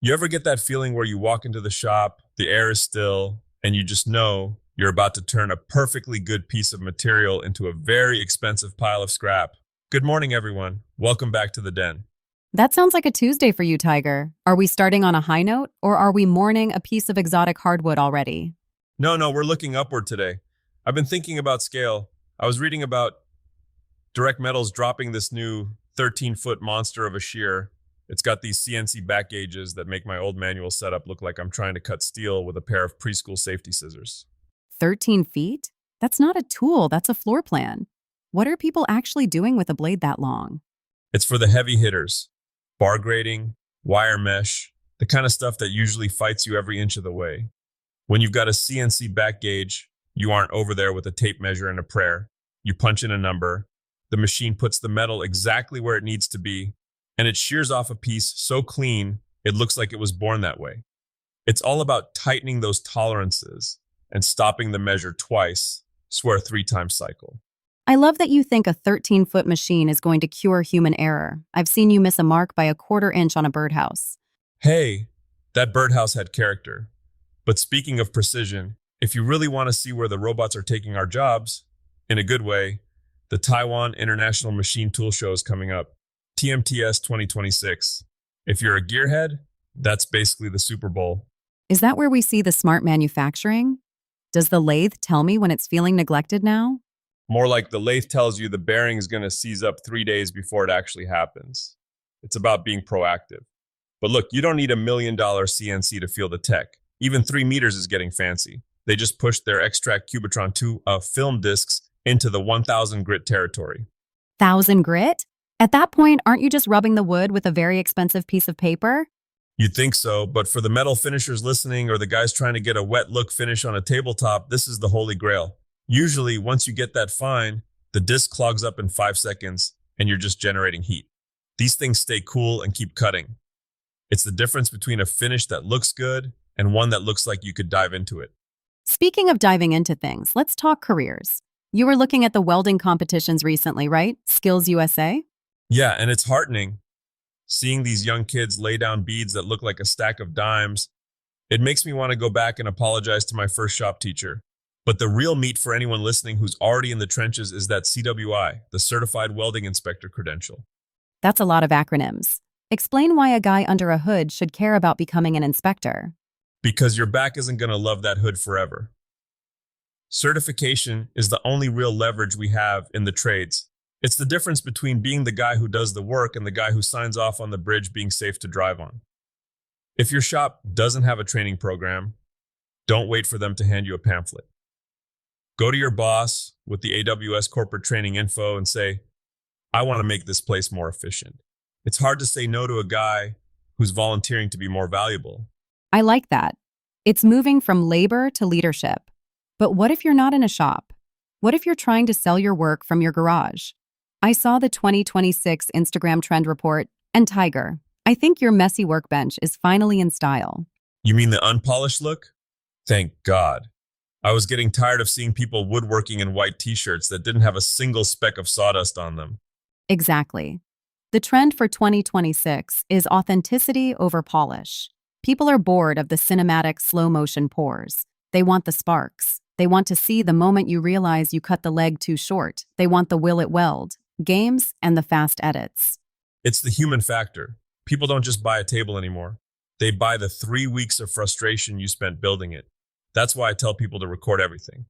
You ever get that feeling where you walk into the shop, the air is still, and you just know you're about to turn a perfectly good piece of material into a very expensive pile of scrap? Good morning, everyone. Welcome back to the den. That sounds like a Tuesday for you, Tiger. Are we starting on a high note, or are we mourning a piece of exotic hardwood already? No, we're looking upward today. I've been thinking about scale. I was reading about Direct Metals dropping this new 13-foot monster of a shear. It's got these CNC back gauges that make my old manual setup look like I'm trying to cut steel with a pair of preschool safety scissors. 13 feet? That's not a tool, that's a floor plan. What are people actually doing with a blade that long? It's for the heavy hitters, bar grading, wire mesh, the kind of stuff that usually fights you every inch of the way. When you've got a CNC back gauge, you aren't over there with a tape measure and a prayer. You punch in a number, the machine puts the metal exactly where it needs to be, and it shears off a piece so clean it looks like it was born that way. It's all about tightening those tolerances and stopping the measure twice, swear 3 times cycle. I love that you think a 13-foot machine is going to cure human error. I've seen you miss a mark by a quarter inch on a birdhouse. Hey, that birdhouse had character. But speaking of precision, if you really want to see where the robots are taking our jobs, in a good way, the Taiwan International Machine Tool Show is coming up, TMTS 2026. If you're a gearhead, that's basically the Super Bowl. Is that where we see the smart manufacturing? Does the lathe tell me when it's feeling neglected now? More like the lathe tells you the bearing is going to seize up 3 days before it actually happens. It's about being proactive. But look, you don't need $1 million CNC to feel the tech. Even 3 meters is getting fancy. They just pushed their Extract Cubitron 2 film discs into the 1000 grit territory. 1,000 grit? At that point, aren't you just rubbing the wood with a very expensive piece of paper? You'd think so, but for the metal finishers listening or the guys trying to get a wet look finish on a tabletop, this is the holy grail. Usually, once you get that fine, the disc clogs up in 5 seconds and you're just generating heat. These things stay cool and keep cutting. It's the difference between a finish that looks good and one that looks like you could dive into it. Speaking of diving into things, let's talk careers. You were looking at the welding competitions recently, right? Skills USA? Yeah, and it's heartening. Seeing these young kids lay down beads that look like a stack of dimes, it makes me want to go back and apologize to my first shop teacher. But the real meat for anyone listening who's already in the trenches is that CWI, the Certified Welding Inspector credential. That's a lot of acronyms. Explain why a guy under a hood should care about becoming an inspector. Because your back isn't going to love that hood forever. Certification is the only real leverage we have in the trades. It's the difference between being the guy who does the work and the guy who signs off on the bridge being safe to drive on. If your shop doesn't have a training program, don't wait for them to hand you a pamphlet. Go to your boss with the AWS corporate training info and say, I want to make this place more efficient. It's hard to say no to a guy who's volunteering to be more valuable. I like that. It's moving from labor to leadership. But what if you're not in a shop? What if you're trying to sell your work from your garage? I saw the 2026 Instagram trend report, and Tiger, I think your messy workbench is finally in style. You mean the unpolished look? Thank God. I was getting tired of seeing people woodworking in white t-shirts that didn't have a single speck of sawdust on them. Exactly. The trend for 2026 is authenticity over polish. People are bored of the cinematic slow-motion pours. They want the sparks. They want to see the moment you realize you cut the leg too short. They want the will it weld, games, and the fast edits. It's the human factor. People don't just buy a table anymore. They buy the 3 weeks of frustration you spent building it. That's why I tell people to record everything.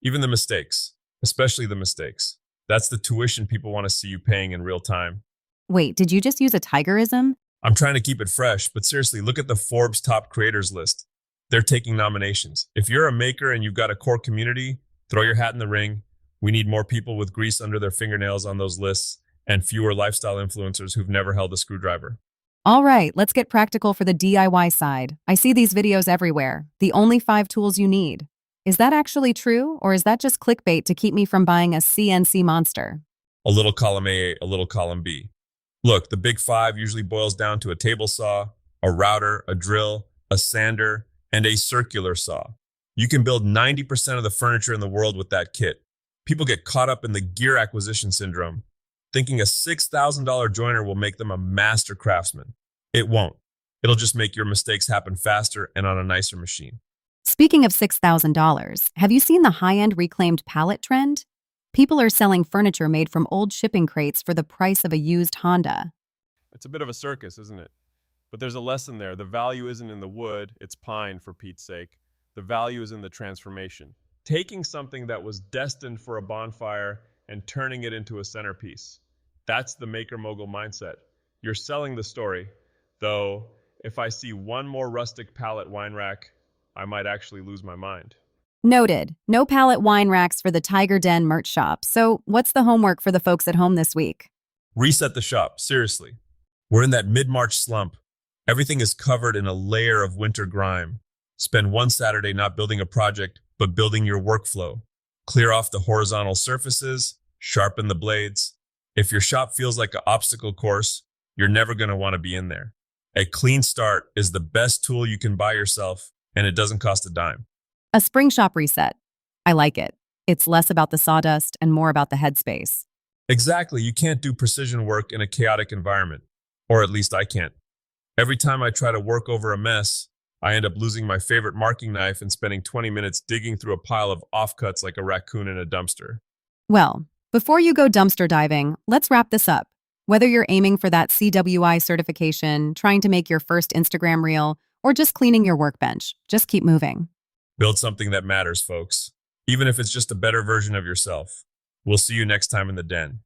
Even the mistakes, especially the mistakes. That's the tuition people want to see you paying in real time. Wait, did you just use a Tigerism? I'm trying to keep it fresh, but seriously, look at the Forbes top creators list. They're taking nominations. If you're a maker and you've got a core community, throw your hat in the ring. We need more people with grease under their fingernails on those lists and fewer lifestyle influencers who've never held a screwdriver. All right, let's get practical for the DIY side. I see these videos everywhere. The only 5 tools you need. Is that actually true, or is that just clickbait to keep me from buying a CNC monster? A little column A, a little column B. Look, the big 5 usually boils down to a table saw, a router, a drill, a sander, and a circular saw. You can build 90% of the furniture in the world with that kit. People get caught up in the gear acquisition syndrome, thinking a $6,000 joiner will make them a master craftsman. It won't. It'll just make your mistakes happen faster and on a nicer machine. Speaking of $6,000, have you seen the high-end reclaimed pallet trend? People are selling furniture made from old shipping crates for the price of a used Honda. It's a bit of a circus, isn't it? But there's a lesson there. The value isn't in the wood, it's pine, for Pete's sake. The value is in the transformation. Taking something that was destined for a bonfire and turning it into a centerpiece. That's the maker mogul mindset. You're selling the story, though if I see one more rustic pallet wine rack, I might actually lose my mind. Noted. No pallet wine racks for the TigerDen merch shop. So, what's the homework for the folks at home this week? Reset the shop, seriously. We're in that mid-March slump. Everything is covered in a layer of winter grime. Spend one Saturday not building a project, but building your workflow. Clear off the horizontal surfaces, sharpen the blades. If your shop feels like an obstacle course, you're never going to want to be in there. A clean start is the best tool you can buy yourself, and it doesn't cost a dime. A spring shop reset. I like it. It's less about the sawdust and more about the headspace. Exactly, you can't do precision work in a chaotic environment. Or at least I can't. Every time I try to work over a mess, I end up losing my favorite marking knife and spending 20 minutes digging through a pile of offcuts like a raccoon in a dumpster. Well, before you go dumpster diving, let's wrap this up. Whether you're aiming for that CWI certification, trying to make your first Instagram reel, or just cleaning your workbench, just keep moving. Build something that matters, folks. Even if it's just a better version of yourself. We'll see you next time in the den.